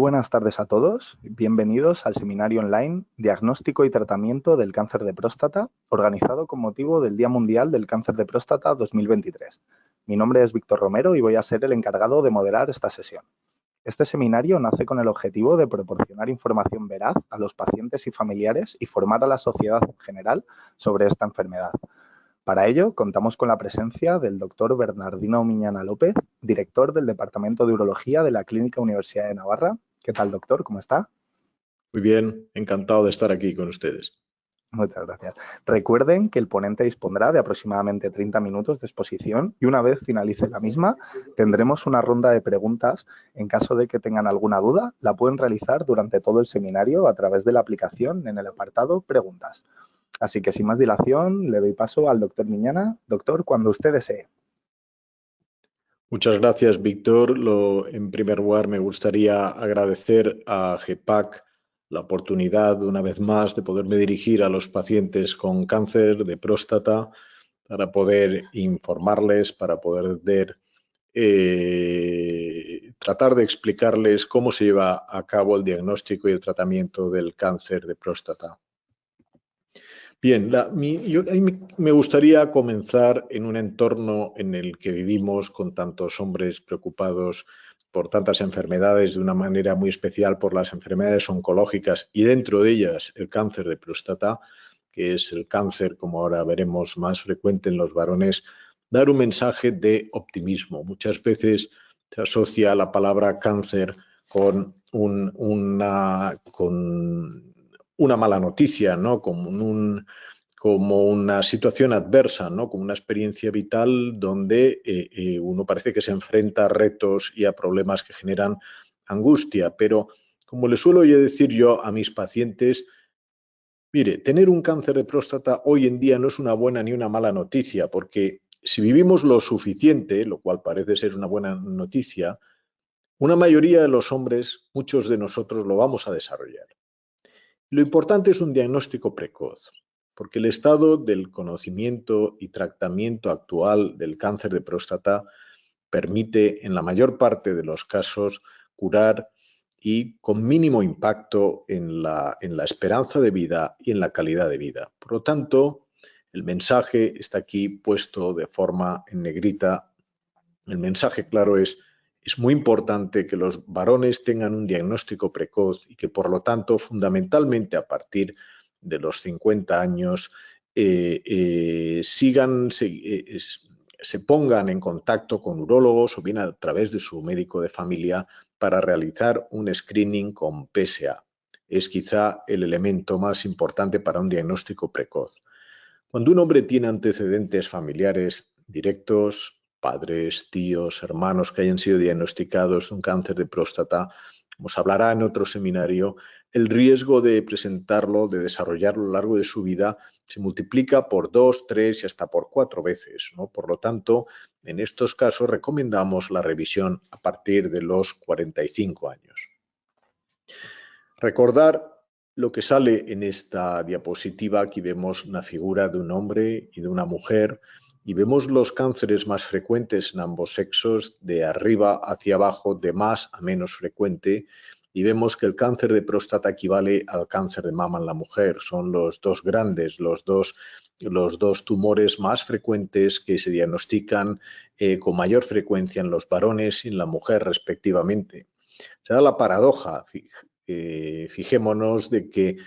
buenas tardes a todos. Bienvenidos al seminario online Diagnóstico y Tratamiento del Cáncer de Próstata, organizado con motivo del Día Mundial del Cáncer de Próstata 2023. Mi nombre es Víctor Romero y voy a ser el encargado de moderar esta sesión. Este seminario nace con el objetivo de proporcionar información veraz a los pacientes y familiares y formar a la sociedad en general sobre esta enfermedad. Para ello, contamos con la presencia del doctor Bernardino Miñana López, director del Departamento de Urología de la Clínica Universidad de Navarra. ¿Qué tal, doctor? ¿Cómo está? Muy bien, encantado de estar aquí con ustedes. Muchas gracias. Recuerden que el ponente dispondrá de aproximadamente 30 minutos de exposición y una vez finalice la misma, tendremos una ronda de preguntas. En caso de que tengan alguna duda, la pueden realizar durante todo el seminario a través de la aplicación en el apartado Preguntas. Así que sin más dilación, le doy paso al doctor Miñana. Doctor, cuando usted desee. Muchas gracias, Víctor. En primer lugar, me gustaría agradecer a GEPAC la oportunidad, una vez más, de poderme dirigir a los pacientes con cáncer de próstata para poder informarles, para poder tratar de explicarles cómo se lleva a cabo el diagnóstico y el tratamiento del cáncer de próstata. Bien, a mí me gustaría comenzar en un entorno en el que vivimos con tantos hombres preocupados por tantas enfermedades, de una manera muy especial por las enfermedades oncológicas y dentro de ellas el cáncer de próstata, que es el cáncer, como ahora veremos, más frecuente en los varones, dar un mensaje de optimismo. Muchas veces se asocia la palabra cáncer con una mala noticia, ¿no? Como una situación adversa, ¿no? Como una experiencia vital donde uno parece que se enfrenta a retos y a problemas que generan angustia. Pero, como le suelo decir yo a mis pacientes, mire, tener un cáncer de próstata hoy en día no es una buena ni una mala noticia, porque si vivimos lo suficiente, lo cual parece ser una buena noticia, una mayoría de los hombres, muchos de nosotros, lo vamos a desarrollar. Lo importante es un diagnóstico precoz, porque el estado del conocimiento y tratamiento actual del cáncer de próstata permite, en la mayor parte de los casos, curar y con mínimo impacto en la esperanza de vida y en la calidad de vida. Por lo tanto, el mensaje está aquí puesto de forma en negrita. El mensaje claro es muy importante que los varones tengan un diagnóstico precoz y que, por lo tanto, fundamentalmente a partir de los 50 años, se pongan en contacto con urólogos o bien a través de su médico de familia para realizar un screening con PSA. Es quizá el elemento más importante para un diagnóstico precoz. Cuando un hombre tiene antecedentes familiares directos, padres, tíos, hermanos que hayan sido diagnosticados de un cáncer de próstata, como se hablará en otro seminario, el riesgo de presentarlo, de desarrollarlo a lo largo de su vida, se multiplica por 2, 3 y hasta por 4 veces, ¿no? Por lo tanto, en estos casos recomendamos la revisión a partir de los 45 años. Recordar lo que sale en esta diapositiva. Aquí vemos una figura de un hombre y de una mujer y vemos los cánceres más frecuentes en ambos sexos, de arriba hacia abajo, de más a menos frecuente, y vemos que el cáncer de próstata equivale al cáncer de mama en la mujer. Son los dos grandes, los dos tumores más frecuentes que se diagnostican con mayor frecuencia en los varones y en la mujer respectivamente. Se da la paradoja, fijémonos, de que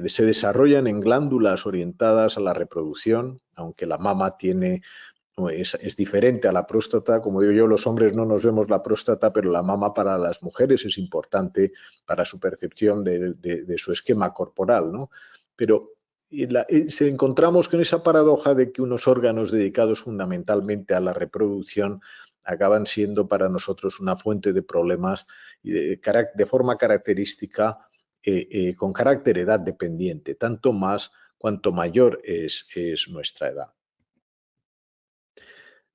se desarrollan en glándulas orientadas a la reproducción, aunque la mama es diferente a la próstata. Como digo yo, los hombres no nos vemos la próstata, pero la mama para las mujeres es importante para su percepción de su esquema corporal, ¿no? Pero encontramos con esa paradoja de que unos órganos dedicados fundamentalmente a la reproducción acaban siendo para nosotros una fuente de problemas y de forma característica, con carácter edad dependiente, tanto más cuanto mayor es nuestra edad.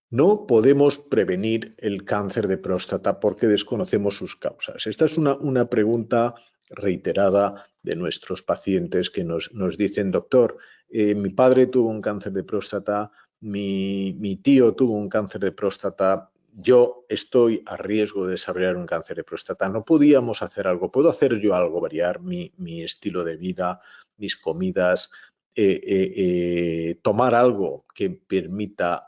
No podemos prevenir el cáncer de próstata porque desconocemos sus causas. Esta es una pregunta reiterada de nuestros pacientes que nos dicen: doctor, mi padre tuvo un cáncer de próstata, mi tío tuvo un cáncer de próstata, yo estoy a riesgo de desarrollar un cáncer de próstata, ¿no podíamos hacer algo? ¿Puedo hacer yo algo, variar mi estilo de vida, mis comidas, tomar algo que permita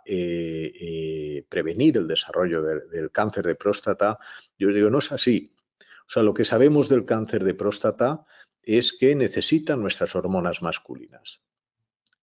prevenir el desarrollo del cáncer de próstata? Yo digo, no es así. O sea, lo que sabemos del cáncer de próstata es que necesita nuestras hormonas masculinas.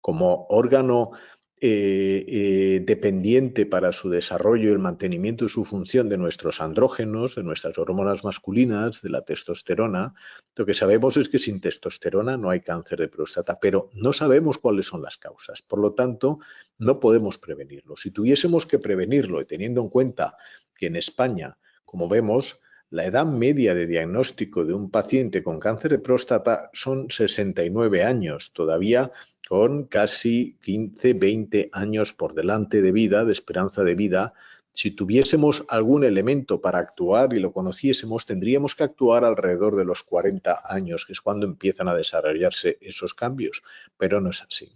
Como órgano dependiente para su desarrollo y el mantenimiento de su función de nuestros andrógenos, de nuestras hormonas masculinas, de la testosterona, lo que sabemos es que sin testosterona no hay cáncer de próstata, pero no sabemos cuáles son las causas. Por lo tanto, no podemos prevenirlo. Si tuviésemos que prevenirlo y teniendo en cuenta que en España, como vemos, la edad media de diagnóstico de un paciente con cáncer de próstata son 69 años, todavía con casi 15, 20 años por delante de vida, de esperanza de vida. Si tuviésemos algún elemento para actuar y lo conociésemos, tendríamos que actuar alrededor de los 40 años, que es cuando empiezan a desarrollarse esos cambios, pero no es así.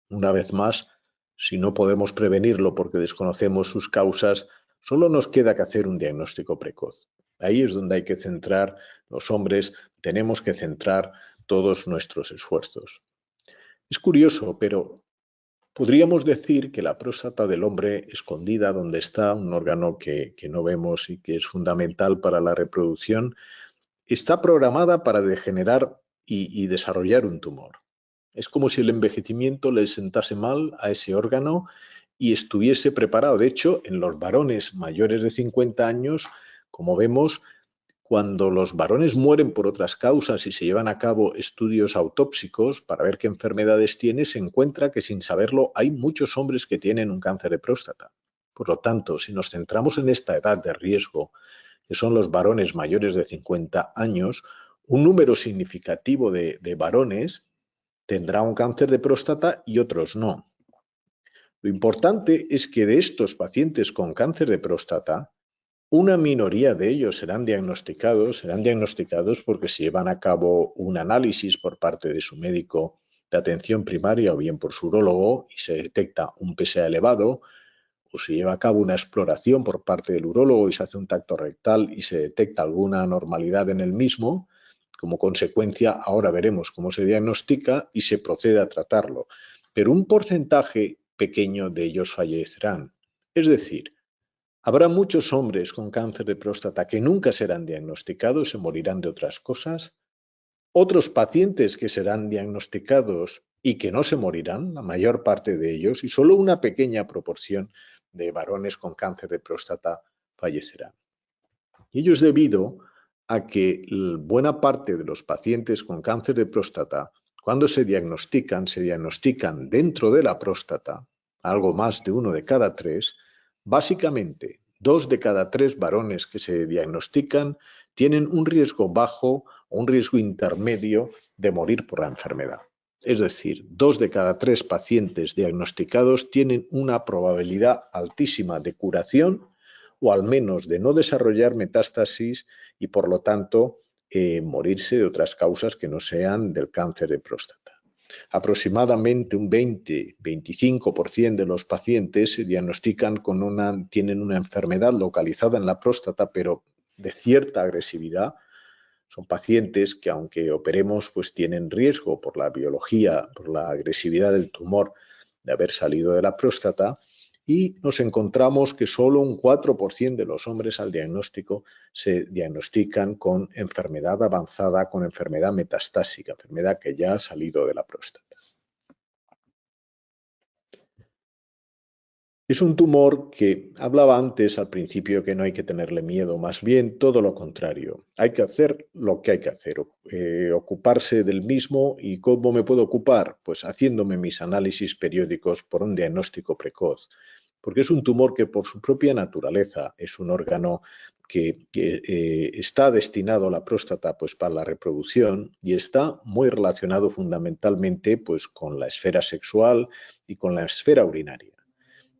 Una vez más, si no podemos prevenirlo porque desconocemos sus causas, solo nos queda que hacer un diagnóstico precoz. Ahí es donde hay que centrar, los hombres tenemos que centrar todos nuestros esfuerzos. Es curioso, pero podríamos decir que la próstata del hombre, escondida donde está, un órgano que no vemos y que es fundamental para la reproducción, está programada para degenerar y desarrollar un tumor. Es como si el envejecimiento le sentase mal a ese órgano y estuviese preparado. De hecho, en los varones mayores de 50 años, como vemos, cuando los varones mueren por otras causas y se llevan a cabo estudios autópsicos para ver qué enfermedades tiene, se encuentra que sin saberlo hay muchos hombres que tienen un cáncer de próstata. Por lo tanto, si nos centramos en esta edad de riesgo, que son los varones mayores de 50 años, un número significativo de varones tendrá un cáncer de próstata y otros no. Lo importante es que de estos pacientes con cáncer de próstata, una minoría de ellos serán diagnosticados porque se llevan a cabo un análisis por parte de su médico de atención primaria o bien por su urólogo y se detecta un PSA elevado, o se lleva a cabo una exploración por parte del urólogo y se hace un tacto rectal y se detecta alguna anormalidad en el mismo. Como consecuencia, ahora veremos cómo se diagnostica y se procede a tratarlo. Pero un porcentaje pequeño de ellos fallecerán. Es decir, habrá muchos hombres con cáncer de próstata que nunca serán diagnosticados, se morirán de otras cosas. Otros pacientes que serán diagnosticados y que no se morirán, la mayor parte de ellos, y solo una pequeña proporción de varones con cáncer de próstata fallecerán. Y ello es debido a que buena parte de los pacientes con cáncer de próstata, cuando se diagnostican dentro de la próstata, algo más de 1 de cada 3, básicamente 2 de cada 3 varones que se diagnostican tienen un riesgo bajo o un riesgo intermedio de morir por la enfermedad. Es decir, 2 de cada 3 pacientes diagnosticados tienen una probabilidad altísima de curación o al menos de no desarrollar metástasis y por lo tanto morirse de otras causas que no sean del cáncer de próstata. Aproximadamente un 20-25% de los pacientes se diagnostican tienen una enfermedad localizada en la próstata, pero de cierta agresividad. Son pacientes que aunque operemos, pues tienen riesgo por la biología, por la agresividad del tumor de haber salido de la próstata. Y nos encontramos que solo un 4% de los hombres al diagnóstico se diagnostican con enfermedad avanzada, con enfermedad metastásica, enfermedad que ya ha salido de la próstata. Es un tumor que hablaba antes al principio que no hay que tenerle miedo, más bien todo lo contrario. Hay que hacer lo que hay que hacer, ocuparse del mismo. ¿Y cómo me puedo ocupar? Pues haciéndome mis análisis periódicos por un diagnóstico precoz. Porque es un tumor que por su propia naturaleza es un órgano que está destinado a la próstata pues, para la reproducción y está muy relacionado fundamentalmente pues, con la esfera sexual y con la esfera urinaria.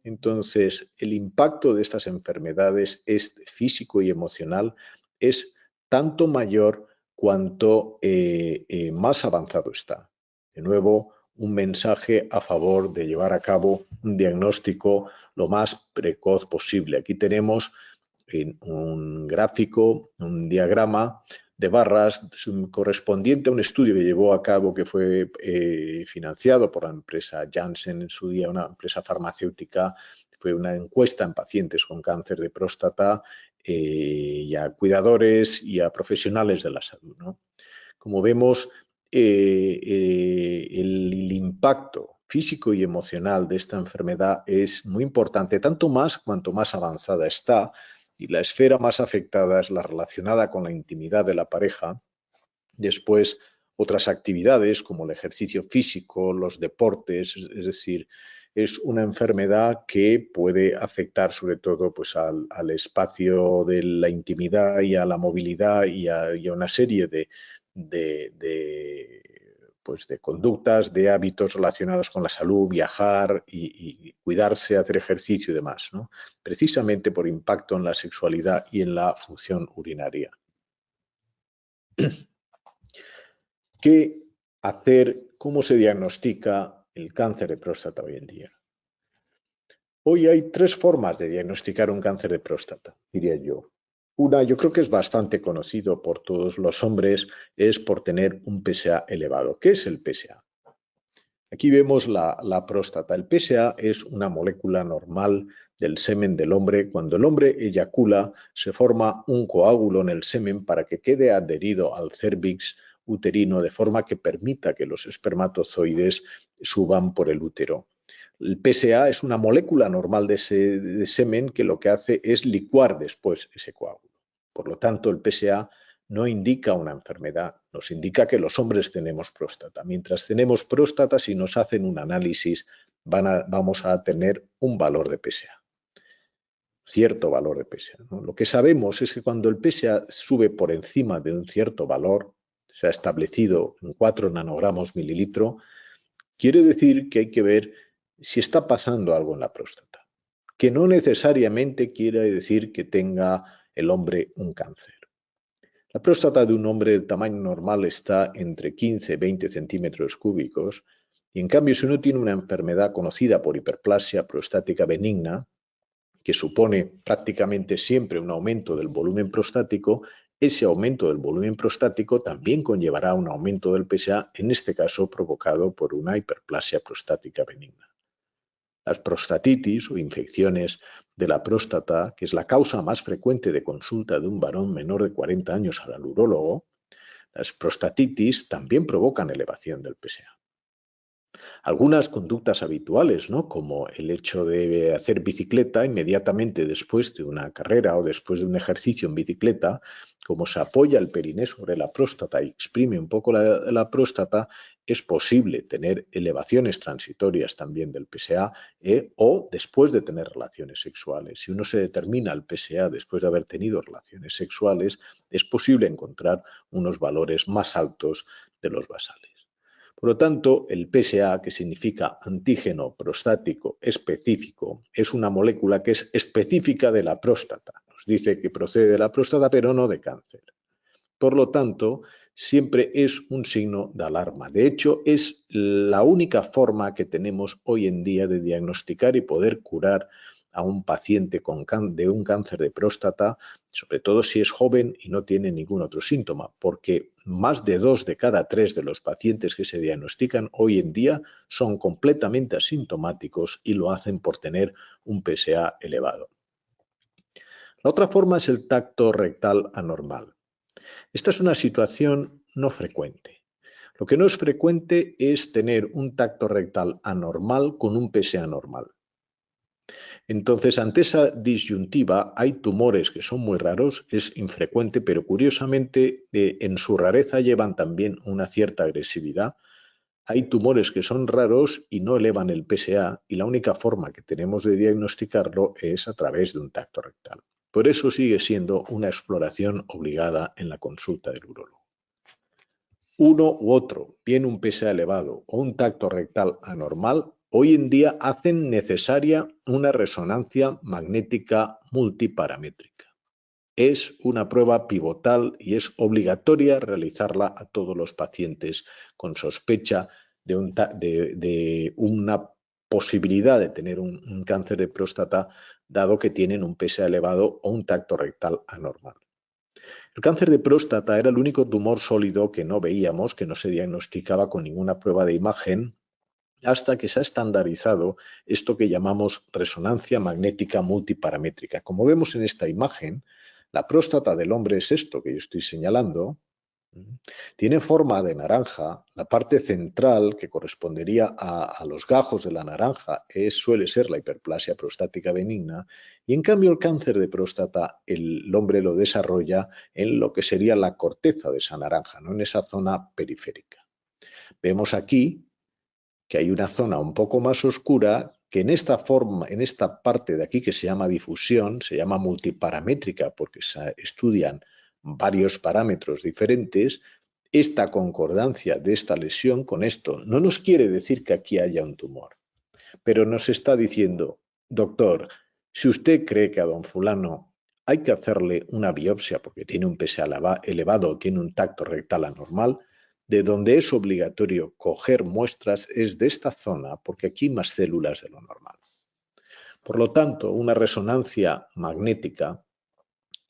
Entonces, el impacto de estas enfermedades físico y emocional es tanto mayor cuanto más avanzado está. De nuevo, un mensaje a favor de llevar a cabo un diagnóstico lo más precoz posible. Aquí tenemos en un gráfico, un diagrama de barras correspondiente a un estudio que llevó a cabo, que fue financiado por la empresa Janssen en su día, una empresa farmacéutica. Fue una encuesta en pacientes con cáncer de próstata y a cuidadores y a profesionales de la salud, ¿no? Como vemos, el impacto físico y emocional de esta enfermedad es muy importante, tanto más cuanto más avanzada está, y la esfera más afectada es la relacionada con la intimidad de la pareja. Después, otras actividades como el ejercicio físico, los deportes, es decir, es una enfermedad que puede afectar sobre todo pues, al espacio de la intimidad y a la movilidad y a una serie de conductas, de hábitos relacionados con la salud, viajar y cuidarse, hacer ejercicio y demás, ¿no? Precisamente por impacto en la sexualidad y en la función urinaria. ¿Qué hacer? ¿Cómo se diagnostica el cáncer de próstata hoy en día? Hoy hay 3 formas de diagnosticar un cáncer de próstata, diría yo. Una, yo creo que es bastante conocido por todos los hombres, es por tener un PSA elevado. ¿Qué es el PSA? Aquí vemos la próstata. El PSA es una molécula normal del semen del hombre. Cuando el hombre eyacula, se forma un coágulo en el semen para que quede adherido al cérvix uterino, de forma que permita que los espermatozoides suban por el útero. El PSA es una molécula normal de semen que lo que hace es licuar después ese coágulo. Por lo tanto, el PSA no indica una enfermedad, nos indica que los hombres tenemos próstata. Mientras tenemos próstata, si nos hacen un análisis, vamos a tener un valor de PSA, cierto valor de PSA, ¿no? Lo que sabemos es que cuando el PSA sube por encima de un cierto valor, se ha establecido en 4 nanogramos mililitro, quiere decir que hay que ver si está pasando algo en la próstata, que no necesariamente quiere decir que tenga el hombre un cáncer. La próstata de un hombre de tamaño normal está entre 15 y 20 centímetros cúbicos y en cambio si uno tiene una enfermedad conocida por hiperplasia prostática benigna, que supone prácticamente siempre un aumento del volumen prostático, ese aumento del volumen prostático también conllevará un aumento del PSA, en este caso provocado por una hiperplasia prostática benigna. Las prostatitis o infecciones de la próstata, que es la causa más frecuente de consulta de un varón menor de 40 años al urólogo, las prostatitis también provocan elevación del PSA. Algunas conductas habituales, ¿no? Como el hecho de hacer bicicleta inmediatamente después de una carrera o después de un ejercicio en bicicleta, como se apoya el periné sobre la próstata y exprime un poco la próstata, es posible tener elevaciones transitorias también del PSA o después de tener relaciones sexuales. Si uno se determina el PSA después de haber tenido relaciones sexuales, es posible encontrar unos valores más altos de los basales. Por lo tanto, el PSA, que significa antígeno prostático específico, es una molécula que es específica de la próstata. Nos dice que procede de la próstata, pero no de cáncer. Por lo tanto, siempre es un signo de alarma. De hecho, es la única forma que tenemos hoy en día de diagnosticar y poder curar a un paciente de un cáncer de próstata, sobre todo si es joven y no tiene ningún otro síntoma, porque más de 2 de cada 3 de los pacientes que se diagnostican hoy en día son completamente asintomáticos y lo hacen por tener un PSA elevado. La otra forma es el tacto rectal anormal. Esta es una situación no frecuente. Lo que no es frecuente es tener un tacto rectal anormal con un PSA normal. Entonces, ante esa disyuntiva, hay tumores que son muy raros, es infrecuente, pero curiosamente en su rareza llevan también una cierta agresividad. Hay tumores que son raros y no elevan el PSA y la única forma que tenemos de diagnosticarlo es a través de un tacto rectal. Por eso sigue siendo una exploración obligada en la consulta del urólogo. Uno u otro, bien un PSA elevado o un tacto rectal anormal, hoy en día hacen necesaria una resonancia magnética multiparamétrica. Es una prueba pivotal y es obligatoria realizarla a todos los pacientes con sospecha de una posibilidad de tener un cáncer de próstata, dado que tienen un PSA elevado o un tacto rectal anormal. El cáncer de próstata era el único tumor sólido que no veíamos, que no se diagnosticaba con ninguna prueba de imagen, hasta que se ha estandarizado esto que llamamos resonancia magnética multiparamétrica. Como vemos en esta imagen, la próstata del hombre es esto que yo estoy señalando. Tiene forma de naranja. La parte central, que correspondería a los gajos de la naranja, suele ser la hiperplasia prostática benigna. Y en cambio el cáncer de próstata, el hombre lo desarrolla en lo que sería la corteza de esa naranja, ¿no? En esa zona periférica. Vemos aquí que hay una zona un poco más oscura que en esta parte de aquí que se llama difusión, se llama multiparamétrica porque se estudian varios parámetros diferentes. Esta concordancia de esta lesión con esto no nos quiere decir que aquí haya un tumor, pero nos está diciendo, doctor, si usted cree que a don fulano hay que hacerle una biopsia porque tiene un PSA elevado o tiene un tacto rectal anormal, de donde es obligatorio coger muestras es de esta zona, porque aquí hay más células de lo normal. Por lo tanto, una resonancia magnética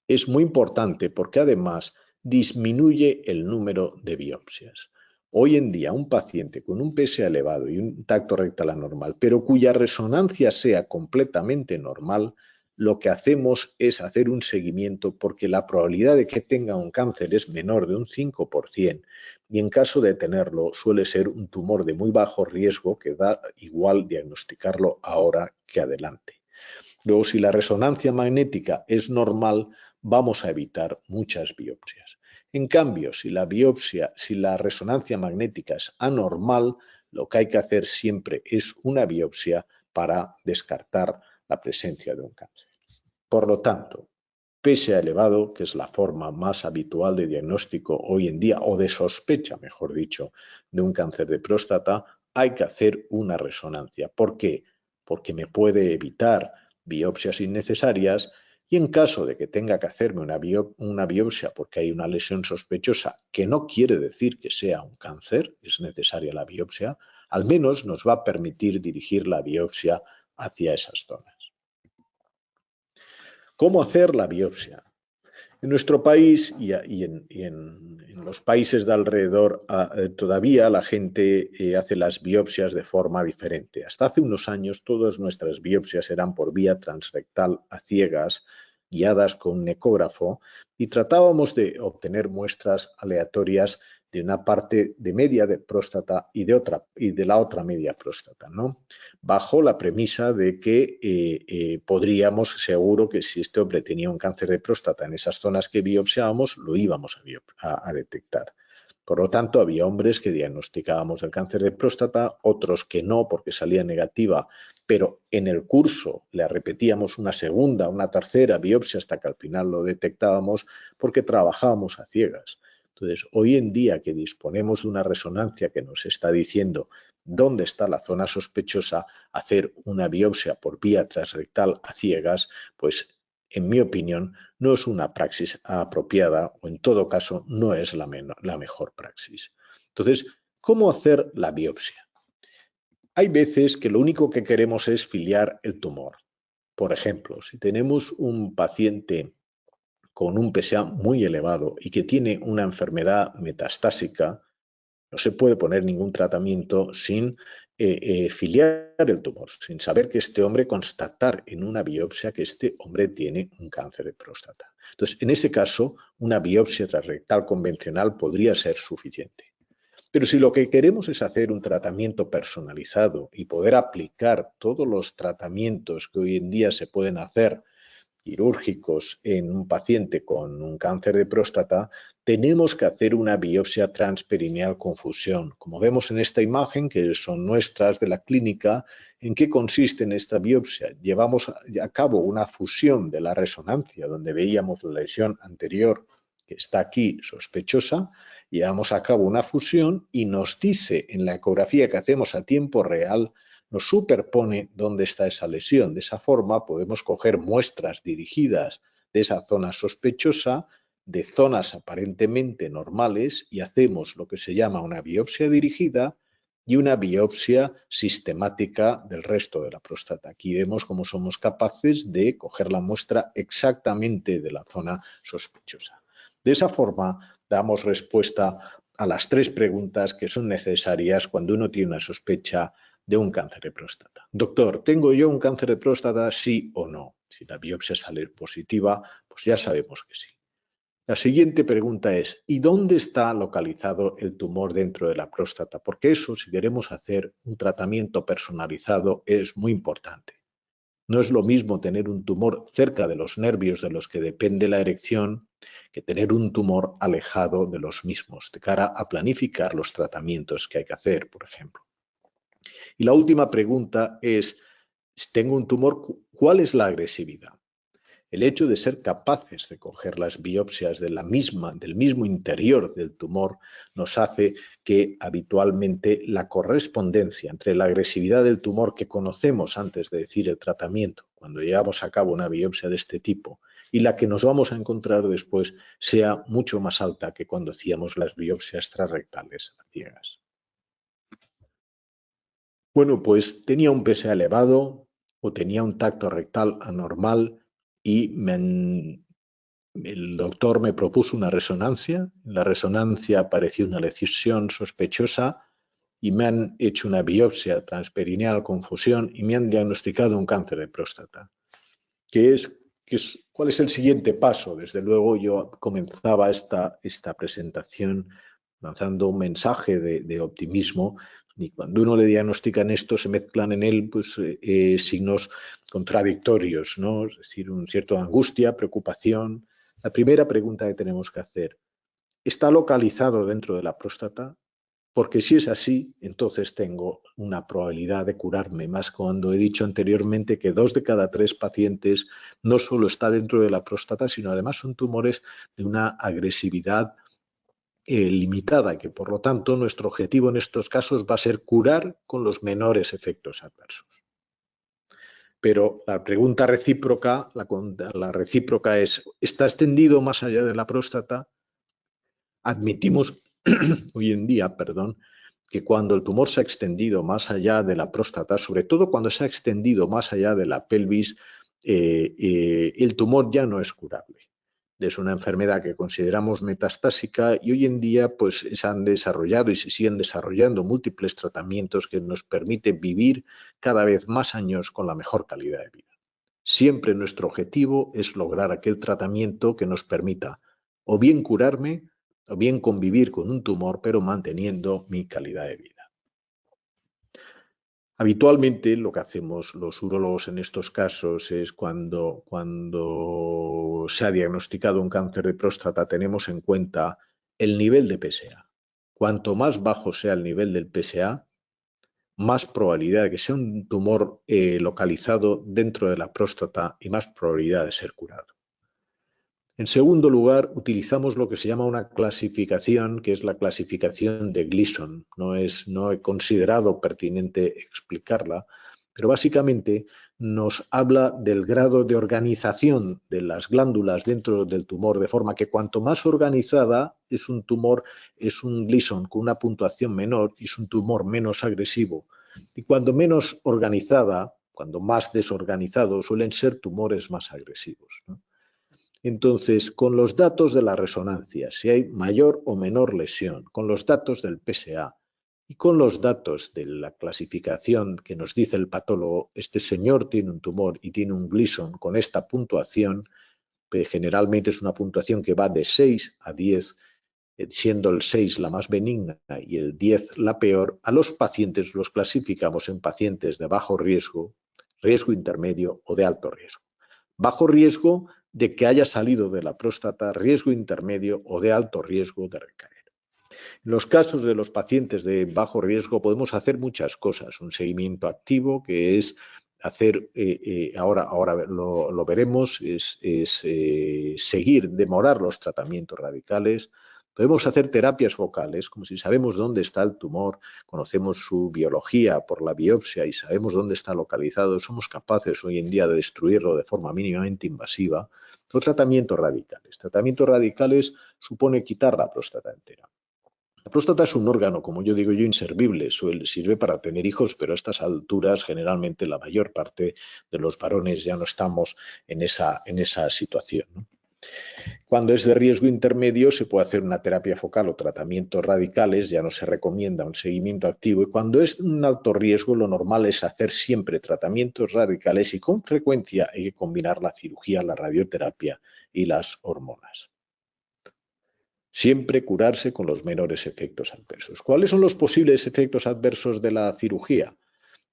es muy importante porque además disminuye el número de biopsias. Hoy en día, un paciente con un PSA elevado y un tacto rectal anormal, pero cuya resonancia sea completamente normal, lo que hacemos es hacer un seguimiento porque la probabilidad de que tenga un cáncer es menor de un 5% y en caso de tenerlo suele ser un tumor de muy bajo riesgo que da igual diagnosticarlo ahora que adelante. Luego, si la resonancia magnética es normal, vamos a evitar muchas biopsias. En cambio, si la resonancia magnética es anormal, lo que hay que hacer siempre es una biopsia para descartar la presencia de un cáncer. Por lo tanto, PSA elevado, que es la forma más habitual de diagnóstico hoy en día, o de sospecha, mejor dicho, de un cáncer de próstata, hay que hacer una resonancia. ¿Por qué? Porque me puede evitar biopsias innecesarias y en caso de que tenga que hacerme una biopsia porque hay una lesión sospechosa, que no quiere decir que sea un cáncer, es necesaria la biopsia, al menos nos va a permitir dirigir la biopsia hacia esas zonas. ¿Cómo hacer la biopsia? En nuestro país y en los países de alrededor todavía la gente hace las biopsias de forma diferente. Hasta hace unos años todas nuestras biopsias eran por vía transrectal a ciegas, guiadas con un ecógrafo, y tratábamos de obtener muestras aleatorias de una parte de media de próstata y de la otra media próstata, ¿no? Bajo la premisa de que podríamos, seguro que si este hombre tenía un cáncer de próstata en esas zonas que biopsiábamos, lo íbamos a detectar. Por lo tanto, había hombres que diagnosticábamos el cáncer de próstata, otros que no porque salía negativa, pero en el curso le repetíamos una segunda, una tercera biopsia hasta que al final lo detectábamos porque trabajábamos a ciegas. Entonces, hoy en día que disponemos de una resonancia que nos está diciendo dónde está la zona sospechosa, hacer una biopsia por vía transrectal a ciegas, pues en mi opinión no es una praxis apropiada o en todo caso no es la mejor praxis. Entonces, ¿cómo hacer la biopsia? Hay veces que lo único que queremos es filiar el tumor. Por ejemplo, si tenemos un paciente con un PSA muy elevado y que tiene una enfermedad metastásica, no se puede poner ningún tratamiento sin filiar el tumor, sin saber que este hombre, constatar en una biopsia que este hombre tiene un cáncer de próstata. Entonces, en ese caso, una biopsia transrectal convencional podría ser suficiente. Pero si lo que queremos es hacer un tratamiento personalizado y poder aplicar todos los tratamientos que hoy en día se pueden hacer quirúrgicos en un paciente con un cáncer de próstata, tenemos que hacer una biopsia transperineal con fusión. Como vemos en esta imagen, que son nuestras de la clínica, ¿en qué consiste en esta biopsia? Llevamos a cabo una fusión de la resonancia, donde veíamos la lesión anterior, que está aquí sospechosa, llevamos a cabo una fusión y nos dice en la ecografía que hacemos a tiempo real, nos superpone dónde está esa lesión. De esa forma podemos coger muestras dirigidas de esa zona sospechosa, de zonas aparentemente normales, y hacemos lo que se llama una biopsia dirigida y una biopsia sistemática del resto de la próstata. Aquí vemos cómo somos capaces de coger la muestra exactamente de la zona sospechosa. De esa forma, damos respuesta a las 3 preguntas que son necesarias cuando uno tiene una sospecha de un cáncer de próstata. Doctor, ¿tengo yo un cáncer de próstata, sí o no? Si la biopsia sale positiva, pues ya sabemos que sí. La siguiente pregunta es, ¿y dónde está localizado el tumor dentro de la próstata? Porque eso, si queremos hacer un tratamiento personalizado, es muy importante. No es lo mismo tener un tumor cerca de los nervios de los que depende la erección que tener un tumor alejado de los mismos, de cara a planificar los tratamientos que hay que hacer, por ejemplo. Y la última pregunta es, tengo un tumor, ¿cuál es la agresividad? El hecho de ser capaces de coger las biopsias del mismo interior del tumor nos hace que habitualmente la correspondencia entre la agresividad del tumor que conocemos antes de decir el tratamiento, cuando llevamos a cabo una biopsia de este tipo, y la que nos vamos a encontrar después sea mucho más alta que cuando hacíamos las biopsias transrectales a ciegas. Bueno, pues tenía un PSA elevado o tenía un tacto rectal anormal y el doctor me propuso una resonancia. En la resonancia apareció una lesión sospechosa y me han hecho una biopsia transperineal con fusión y me han diagnosticado un cáncer de próstata. ¿Cuál es el siguiente paso? Desde luego yo comenzaba esta presentación lanzando un mensaje de optimismo, y cuando uno le diagnostican esto se mezclan en él pues, signos contradictorios, ¿no? Es decir, un cierto angustia, preocupación. La primera pregunta que tenemos que hacer, ¿está localizado dentro de la próstata? Porque si es así, entonces tengo una probabilidad de curarme, más cuando he dicho anteriormente que 2 de cada 3 pacientes no solo está dentro de la próstata, sino además son tumores de una agresividad limitada, que por lo tanto nuestro objetivo en estos casos va a ser curar con los menores efectos adversos. Pero la pregunta recíproca, la recíproca es, ¿está extendido más allá de la próstata? Admitimos hoy en día, que cuando el tumor se ha extendido más allá de la próstata, sobre todo cuando se ha extendido más allá de la pelvis, el tumor ya no es curable. Es una enfermedad que consideramos metastásica y hoy en día pues, se han desarrollado y se siguen desarrollando múltiples tratamientos que nos permiten vivir cada vez más años con la mejor calidad de vida. Siempre nuestro objetivo es lograr aquel tratamiento que nos permita o bien curarme o bien convivir con un tumor, pero manteniendo mi calidad de vida. Habitualmente lo que hacemos los urólogos en estos casos es cuando se ha diagnosticado un cáncer de próstata tenemos en cuenta el nivel de PSA. Cuanto más bajo sea el nivel del PSA, más probabilidad de que sea un tumor localizado dentro de la próstata y más probabilidad de ser curado. En segundo lugar, utilizamos lo que se llama una clasificación, que es la clasificación de Gleason. No he considerado pertinente explicarla, pero básicamente nos habla del grado de organización de las glándulas dentro del tumor, de forma que cuanto más organizada es un tumor, es un Gleason con una puntuación menor y es un tumor menos agresivo. Y cuando menos organizada, cuando más desorganizado, suelen ser tumores más agresivos, ¿no? Entonces, con los datos de la resonancia, si hay mayor o menor lesión, con los datos del PSA y con los datos de la clasificación que nos dice el patólogo, este señor tiene un tumor y tiene un Gleason con esta puntuación, que generalmente es una puntuación que va de 6 a 10, siendo el 6 la más benigna y el 10 la peor, a los pacientes los clasificamos en pacientes de bajo riesgo, riesgo intermedio o de alto riesgo. Bajo riesgo de que haya salido de la próstata, riesgo intermedio o de alto riesgo de recaer. En los casos de los pacientes de bajo riesgo podemos hacer muchas cosas. Un seguimiento activo, que es hacer, ahora lo veremos, es seguir, demorar los tratamientos radicales. Podemos hacer terapias focales, como si sabemos dónde está el tumor, conocemos su biología por la biopsia y sabemos dónde está localizado, somos capaces hoy en día de destruirlo de forma mínimamente invasiva. O tratamientos radicales. Tratamientos radicales supone quitar la próstata entera. La próstata es un órgano, como yo digo yo, inservible. Sirve para tener hijos, pero a estas alturas generalmente la mayor parte de los varones ya no estamos en esa situación, ¿no? Cuando es de riesgo intermedio se puede hacer una terapia focal o tratamientos radicales, ya no se recomienda un seguimiento activo, y cuando es un alto riesgo lo normal es hacer siempre tratamientos radicales y con frecuencia hay que combinar la cirugía, la radioterapia y las hormonas. Siempre curarse con los menores efectos adversos. ¿Cuáles son los posibles efectos adversos de la cirugía?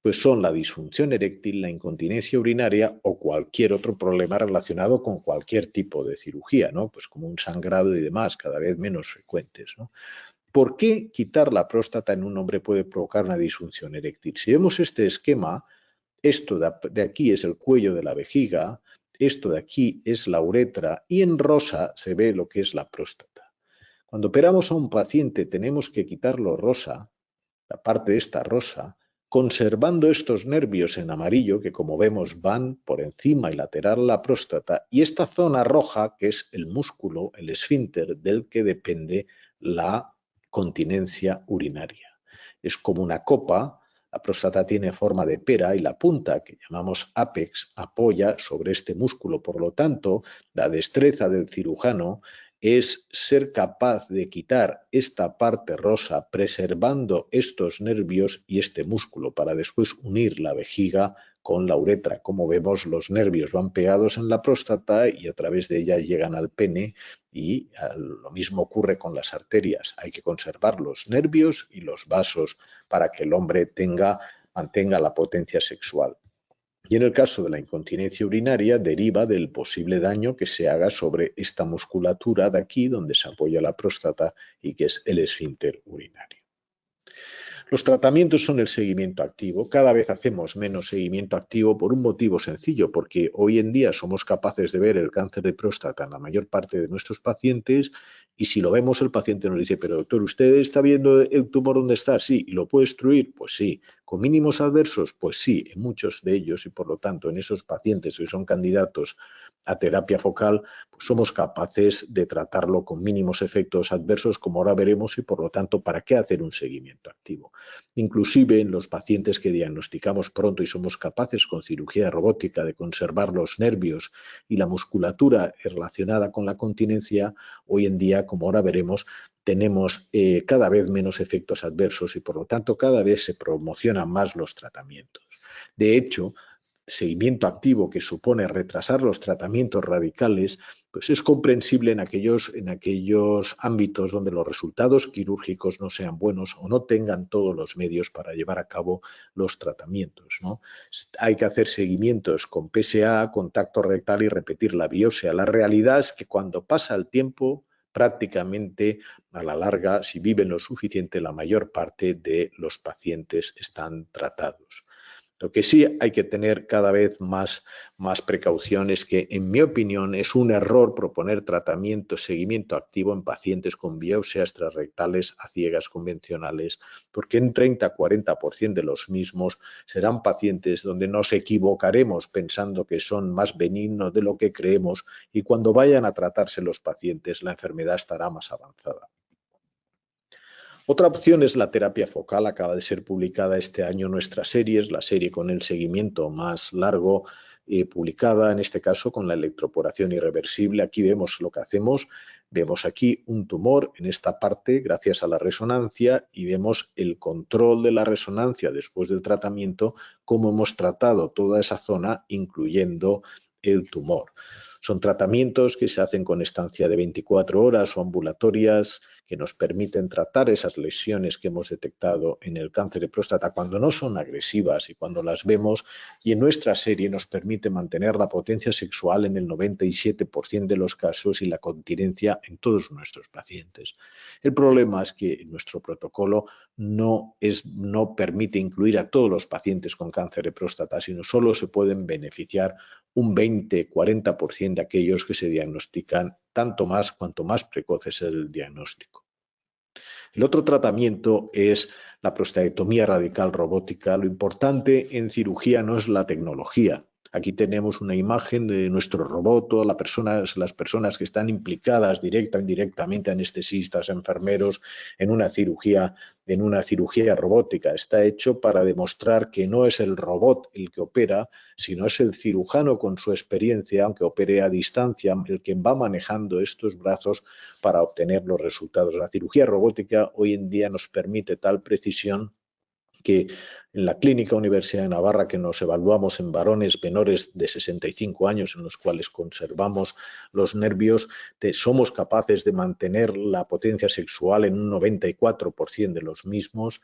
Pues son la disfunción eréctil, la incontinencia urinaria o cualquier otro problema relacionado con cualquier tipo de cirugía, ¿no? Pues como un sangrado y demás, cada vez menos frecuentes, ¿no? ¿Por qué quitar la próstata en un hombre puede provocar una disfunción eréctil? Si vemos este esquema, esto de aquí es el cuello de la vejiga, esto de aquí es la uretra y en rosa se ve lo que es la próstata. Cuando operamos a un paciente tenemos que quitarlo rosa, la parte de esta rosa, conservando estos nervios en amarillo que como vemos van por encima y lateral la próstata y esta zona roja que es el músculo, el esfínter del que depende la continencia urinaria. Es como una copa, la próstata tiene forma de pera y la punta que llamamos ápex apoya sobre este músculo. Por lo tanto, la destreza del cirujano es ser capaz de quitar esta parte rosa preservando estos nervios y este músculo para después unir la vejiga con la uretra. Como vemos, los nervios van pegados en la próstata y a través de ella llegan al pene y lo mismo ocurre con las arterias. Hay que conservar los nervios y los vasos para que el hombre mantenga la potencia sexual. Y en el caso de la incontinencia urinaria deriva del posible daño que se haga sobre esta musculatura de aquí donde se apoya la próstata y que es el esfínter urinario. Los tratamientos son el seguimiento activo. Cada vez hacemos menos seguimiento activo por un motivo sencillo, porque hoy en día somos capaces de ver el cáncer de próstata en la mayor parte de nuestros pacientes y si lo vemos el paciente nos dice, pero doctor, ¿usted está viendo el tumor dónde está? Sí. ¿Y lo puede destruir? Pues sí. ¿Con mínimos adversos? Pues sí, en muchos de ellos y por lo tanto en esos pacientes que son candidatos a terapia focal, pues somos capaces de tratarlo con mínimos efectos adversos, como ahora veremos, y por lo tanto, ¿para qué hacer un seguimiento activo? Inclusive en los pacientes que diagnosticamos pronto y somos capaces con cirugía robótica de conservar los nervios y la musculatura relacionada con la continencia, hoy en día, como ahora veremos, tenemos cada vez menos efectos adversos y por lo tanto cada vez se promocionan más los tratamientos. De hecho, seguimiento activo que supone retrasar los tratamientos radicales, pues es comprensible en aquellos ámbitos donde los resultados quirúrgicos no sean buenos o no tengan todos los medios para llevar a cabo los tratamientos, ¿no? Hay que hacer seguimientos con PSA, contacto rectal y repetir la biopsia. La realidad es que cuando pasa el tiempo, prácticamente a la larga, si viven lo suficiente, la mayor parte de los pacientes están tratados. Lo que sí hay que tener cada vez más precaución es que, en mi opinión, es un error proponer seguimiento activo en pacientes con biopsias transrectales a ciegas convencionales, porque en 30-40% de los mismos serán pacientes donde nos equivocaremos pensando que son más benignos de lo que creemos y cuando vayan a tratarse los pacientes la enfermedad estará más avanzada. Otra opción es la terapia focal. Acaba de ser publicada este año nuestra serie, es la serie con el seguimiento más largo publicada, en este caso con la electroporación irreversible. Aquí vemos lo que hacemos. Vemos aquí un tumor en esta parte gracias a la resonancia y vemos el control de la resonancia después del tratamiento, cómo hemos tratado toda esa zona, incluyendo el tumor. Son tratamientos que se hacen con estancia de 24 horas o ambulatorias que nos permiten tratar esas lesiones que hemos detectado en el cáncer de próstata cuando no son agresivas y cuando las vemos, y en nuestra serie nos permite mantener la potencia sexual en el 97% de los casos y la continencia en todos nuestros pacientes. El problema es que nuestro protocolo no permite incluir a todos los pacientes con cáncer de próstata, sino solo se pueden beneficiar un 20-40% de aquellos que se diagnostican, tanto más cuanto más precoz es el diagnóstico. El otro tratamiento es la prostatectomía radical robótica. Lo importante en cirugía no es la tecnología. Aquí tenemos una imagen de nuestro robot, todas las personas que están implicadas directa o indirectamente, anestesistas, enfermeros, en una cirugía robótica. Está hecho para demostrar que no es el robot el que opera, sino es el cirujano con su experiencia, aunque opere a distancia, el que va manejando estos brazos para obtener los resultados. La cirugía robótica hoy en día nos permite tal precisión que en la Clínica Universidad de Navarra, que nos evaluamos en varones menores de 65 años, en los cuales conservamos los nervios, somos capaces de mantener la potencia sexual en un 94% de los mismos,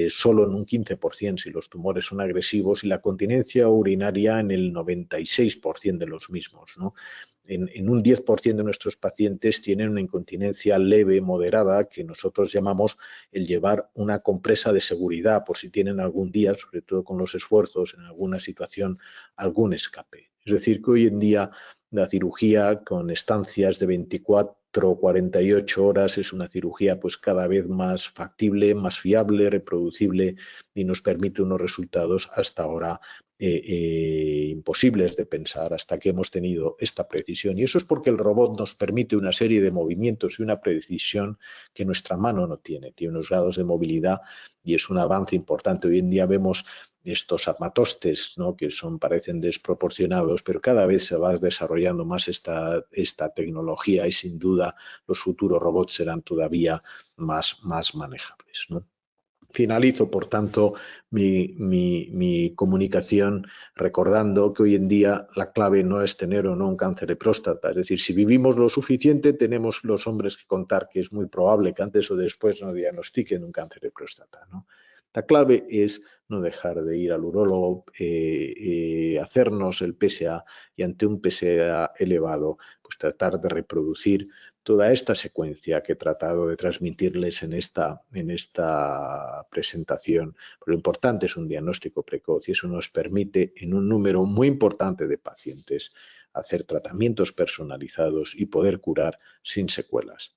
solo en un 15% si los tumores son agresivos, y la continencia urinaria en el 96% de los mismos, ¿no? En un 10% de nuestros pacientes tienen una incontinencia leve, moderada, que nosotros llamamos el llevar una compresa de seguridad por si tienen algún día, sobre todo con los esfuerzos, en alguna situación, algún escape. Es decir, que hoy en día la cirugía con estancias de 24 o 48 horas es una cirugía pues cada vez más factible, más fiable, reproducible, y nos permite unos resultados hasta ahora imposibles de pensar, hasta que hemos tenido esta precisión. Y eso es porque el robot nos permite una serie de movimientos y una precisión que nuestra mano no tiene. Tiene unos grados de movilidad y es un avance importante. Hoy en día vemos estos armatostes, ¿no?, que parecen desproporcionados, pero cada vez se va desarrollando más esta tecnología, y sin duda los futuros robots serán todavía más manejables, ¿no? Finalizo, por tanto, mi comunicación recordando que hoy en día la clave no es tener o no un cáncer de próstata. Es decir, si vivimos lo suficiente, tenemos los hombres que contar que es muy probable que antes o después nos diagnostiquen un cáncer de próstata, ¿no? La clave es no dejar de ir al urólogo, hacernos el PSA, y ante un PSA elevado, pues tratar de reproducir toda esta secuencia que he tratado de transmitirles en esta presentación. Pero lo importante es un diagnóstico precoz, y eso nos permite, en un número muy importante de pacientes, hacer tratamientos personalizados y poder curar sin secuelas.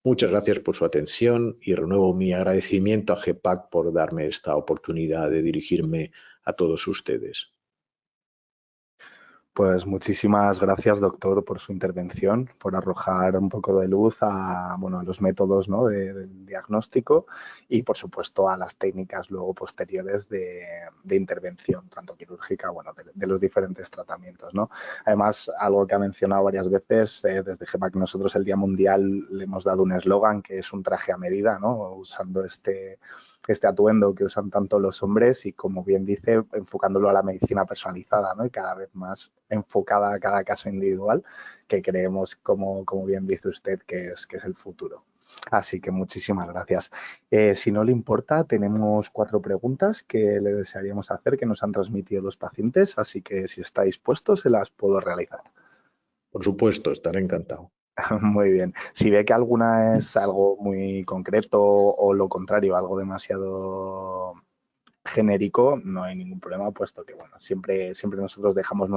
Muchas gracias por su atención, y renuevo mi agradecimiento a GEPAC por darme esta oportunidad de dirigirme a todos ustedes. Pues muchísimas gracias, doctor, por su intervención, por arrojar un poco de luz a, bueno, a los métodos, ¿no?, del diagnóstico, y, por supuesto, a las técnicas luego posteriores de intervención, tanto quirúrgica, bueno, de los diferentes tratamientos, ¿no? Además, algo que ha mencionado varias veces, desde GEPAC nosotros el Día Mundial le hemos dado un eslogan que es un traje a medida, ¿no?, usando este atuendo que usan tanto los hombres, y, como bien dice, enfocándolo a la medicina personalizada, ¿no?, y cada vez más enfocada a cada caso individual, que creemos, como bien dice usted, que es el futuro. Así que muchísimas gracias. Si no le importa, tenemos 4 preguntas que le desearíamos hacer, que nos han transmitido los pacientes, así que, si está dispuesto, se las puedo realizar. Por supuesto, estaré encantado. Muy bien. Si ve que alguna es algo muy concreto, o lo contrario, algo demasiado genérico, no hay ningún problema, puesto que, bueno, siempre nosotros dejamos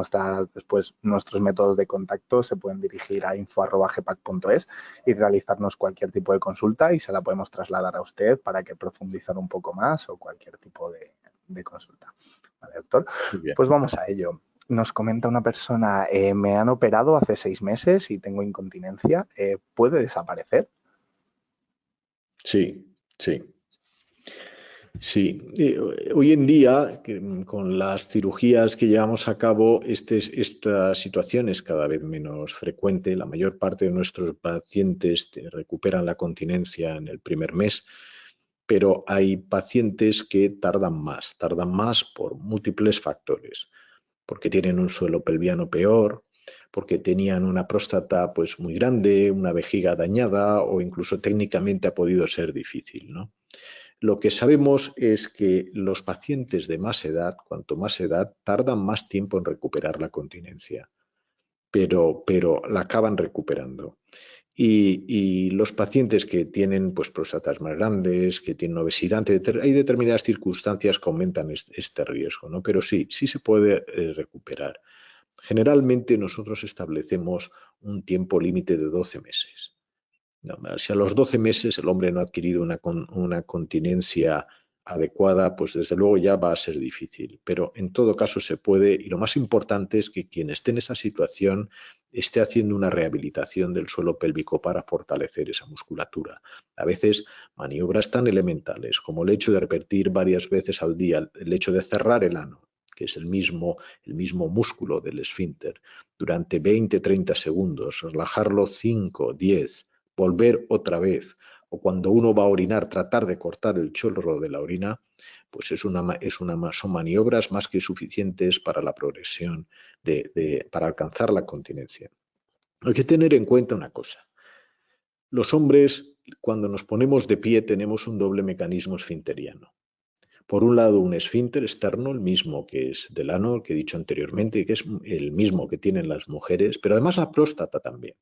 después nuestros métodos de contacto. Se pueden dirigir a info@gepac.es y realizarnos cualquier tipo de consulta, y se la podemos trasladar a usted para que profundizar un poco más, o cualquier tipo de consulta. Vale, doctor. Muy bien. Pues vamos a ello. Nos comenta una persona: me han operado hace 6 meses y tengo incontinencia. ¿Puede desaparecer? Sí, sí. Sí, hoy en día, con las cirugías que llevamos a cabo, esta situación es cada vez menos frecuente. La mayor parte de nuestros pacientes recuperan la continencia en el primer mes, pero hay pacientes que tardan más por múltiples factores, porque tienen un suelo pelviano peor, porque tenían una próstata pues muy grande, una vejiga dañada, o incluso técnicamente ha podido ser difícil, ¿no? Lo que sabemos es que los pacientes de más edad, cuanto más edad, tardan más tiempo en recuperar la continencia, pero la acaban recuperando. Y los pacientes que tienen pues próstatas más grandes, que tienen obesidad, hay determinadas circunstancias que aumentan este riesgo, ¿no? Pero sí se puede recuperar. Generalmente nosotros establecemos un tiempo límite de 12 meses. Si a los 12 meses el hombre no ha adquirido una continencia adecuada, pues desde luego ya va a ser difícil. Pero en todo caso se puede, y lo más importante es que quien esté en esa situación esté haciendo una rehabilitación del suelo pélvico para fortalecer esa musculatura. A veces maniobras tan elementales como el hecho de repetir varias veces al día, el hecho de cerrar el ano, que es el mismo músculo del esfínter, durante 20-30 segundos, relajarlo 5, 10, volver otra vez, o cuando uno va a orinar, tratar de cortar el chorro de la orina, pues son maniobras más que suficientes para la progresión, para alcanzar la continencia. Hay que tener en cuenta una cosa. Los hombres, cuando nos ponemos de pie, tenemos un doble mecanismo esfinteriano. Por un lado, un esfínter externo, el mismo que es del ano, que he dicho anteriormente, que es el mismo que tienen las mujeres, pero además la próstata también.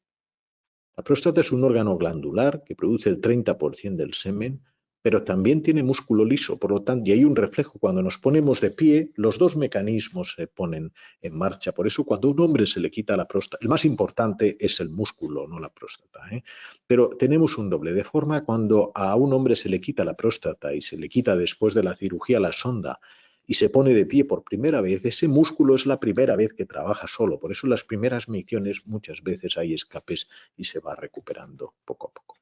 La próstata es un órgano glandular que produce el 30% del semen, pero también tiene músculo liso, por lo tanto, y hay un reflejo. Cuando nos ponemos de pie, los dos mecanismos se ponen en marcha. Por eso, cuando a un hombre se le quita la próstata, el más importante es el músculo, no la próstata, ¿eh? Pero tenemos un doble. De forma, cuando a un hombre se le quita la próstata y se le quita después de la cirugía la sonda, y se pone de pie por primera vez, ese músculo es la primera vez que trabaja solo. Por eso en las primeras micciones muchas veces hay escapes y se va recuperando poco a poco.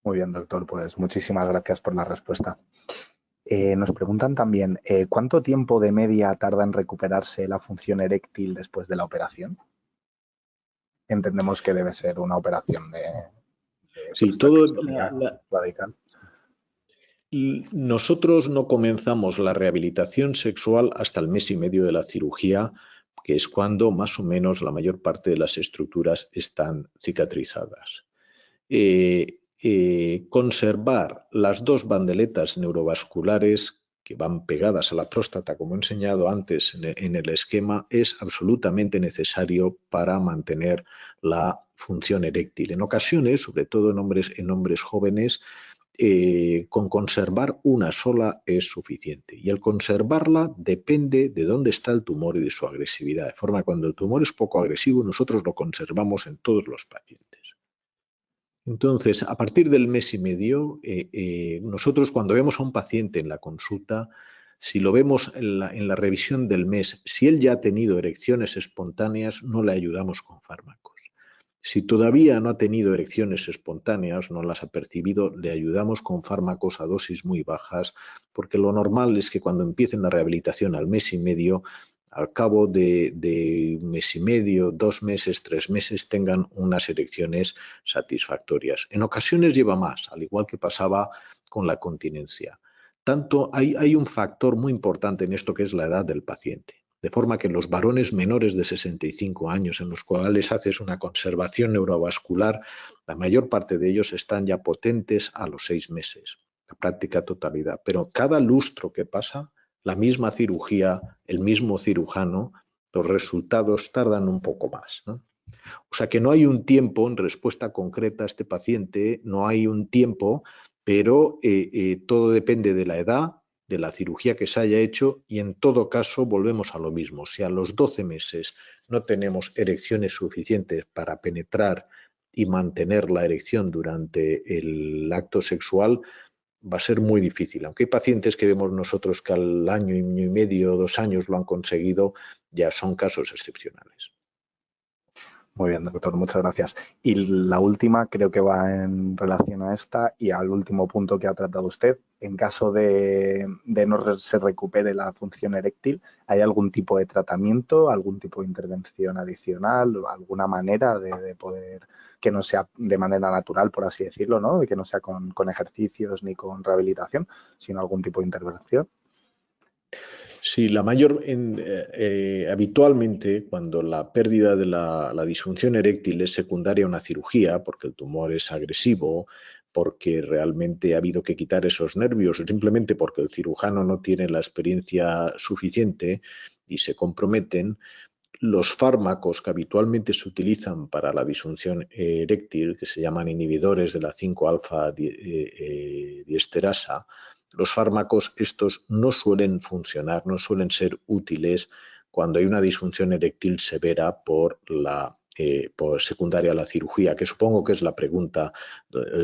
Muy bien, doctor, pues muchísimas gracias por la respuesta. Nos preguntan también, ¿cuánto tiempo de media tarda en recuperarse la función eréctil después de la operación? Entendemos que debe ser una operación de sí, radical. Nosotros no comenzamos la rehabilitación sexual hasta el mes y medio de la cirugía, que es cuando más o menos la mayor parte de las estructuras están cicatrizadas. Conservar las dos bandeletas neurovasculares que van pegadas a la próstata, como he enseñado antes en el esquema, es absolutamente necesario para mantener la función eréctil. En ocasiones, sobre todo en hombres jóvenes, con conservar una sola es suficiente. Y el conservarla depende de dónde está el tumor y de su agresividad. De forma que cuando el tumor es poco agresivo, nosotros lo conservamos en todos los pacientes. Entonces, a partir del mes y medio, nosotros cuando vemos a un paciente en la consulta, si lo vemos en la revisión del mes, si él ya ha tenido erecciones espontáneas, no le ayudamos con fármacos. Si todavía no ha tenido erecciones espontáneas, no las ha percibido, le ayudamos con fármacos a dosis muy bajas, porque lo normal es que cuando empiecen la rehabilitación al mes y medio, al cabo de un mes y medio, 2 meses, 3 meses, tengan unas erecciones satisfactorias. En ocasiones lleva más, al igual que pasaba con la continencia. Tanto hay un factor muy importante en esto que es la edad del paciente. De forma que los varones menores de 65 años, en los cuales haces una conservación neurovascular, la mayor parte de ellos están ya potentes a los 6 meses, la práctica totalidad. Pero cada lustro que pasa, la misma cirugía, el mismo cirujano, los resultados tardan un poco más, ¿no? O sea que no hay un tiempo en respuesta concreta a este paciente, no hay un tiempo, pero todo depende de la edad, de la cirugía que se haya hecho y en todo caso volvemos a lo mismo. Si a los 12 meses no tenemos erecciones suficientes para penetrar y mantener la erección durante el acto sexual, va a ser muy difícil. Aunque hay pacientes que vemos nosotros que al año y medio, 2 años lo han conseguido, ya son casos excepcionales. Muy bien, doctor, muchas gracias. Y la última creo que va en relación a esta y al último punto que ha tratado usted. En caso de no se recupere la función eréctil, ¿hay algún tipo de tratamiento, algún tipo de intervención adicional, alguna manera de poder, que no sea de manera natural, por así decirlo, ¿no? Y que no sea con ejercicios ni con rehabilitación, sino algún tipo de intervención? Sí, habitualmente cuando la pérdida de la disfunción eréctil es secundaria a una cirugía, porque el tumor es agresivo, porque realmente ha habido que quitar esos nervios, o simplemente porque el cirujano no tiene la experiencia suficiente y se comprometen, los fármacos que habitualmente se utilizan para la disfunción eréctil, que se llaman inhibidores de la 5-alfa diesterasa, los fármacos estos no suelen funcionar, no suelen ser útiles cuando hay una disfunción eréctil severa por la secundaria a la cirugía, que supongo que es la pregunta,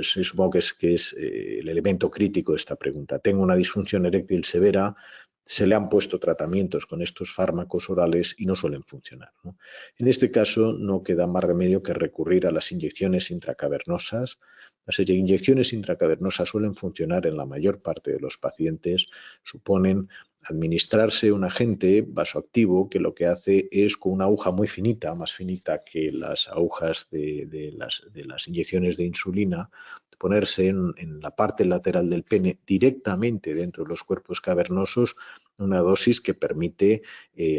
supongo que es el elemento crítico de esta pregunta. Tengo una disfunción eréctil severa, se le han puesto tratamientos con estos fármacos orales y no suelen funcionar, ¿no? En este caso no queda más remedio que recurrir a las inyecciones intracavernosas. Las inyecciones intracavernosas suelen funcionar en la mayor parte de los pacientes, suponen administrarse un agente vasoactivo que lo que hace es con una aguja muy finita, más finita que las agujas de las inyecciones de insulina, ponerse en la parte lateral del pene directamente dentro de los cuerpos cavernosos una dosis que permite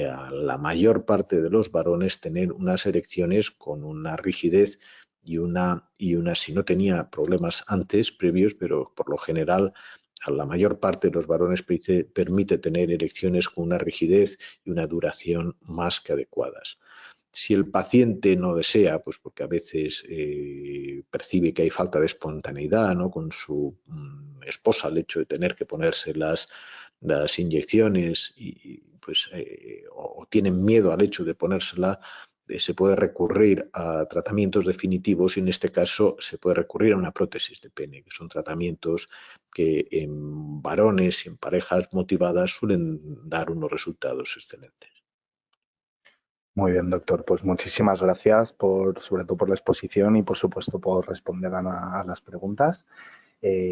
a la mayor parte de los varones tener unas erecciones con una rigidez y una, si no tenía problemas antes, previos, pero por lo general a la mayor parte de los varones permite tener erecciones con una rigidez y una duración más que adecuadas. Si el paciente no desea, pues porque a veces percibe que hay falta de espontaneidad, ¿no?, con su esposa, el hecho de tener que ponerse las inyecciones o tienen miedo al hecho de ponérsela, se puede recurrir a tratamientos definitivos y en este caso se puede recurrir a una prótesis de pene, que son tratamientos que en varones y en parejas motivadas suelen dar unos resultados excelentes. Muy bien, doctor. Pues muchísimas gracias sobre todo por la exposición y, por supuesto, por responder a las preguntas.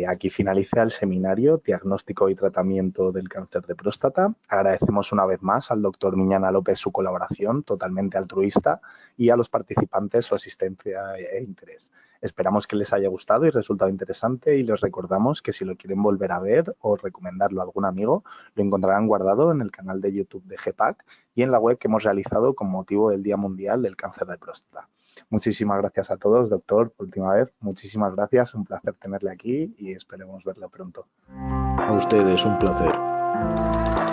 Aquí finaliza el seminario Diagnóstico y Tratamiento del Cáncer de Próstata. Agradecemos una vez más al doctor Miñana López su colaboración totalmente altruista y a los participantes su asistencia e interés. Esperamos que les haya gustado y resultado interesante y les recordamos que si lo quieren volver a ver o recomendarlo a algún amigo, lo encontrarán guardado en el canal de YouTube de GEPAC y en la web que hemos realizado con motivo del Día Mundial del Cáncer de Próstata. Muchísimas gracias a todos, doctor, por última vez. Muchísimas gracias, un placer tenerle aquí y esperemos verlo pronto. A ustedes, un placer.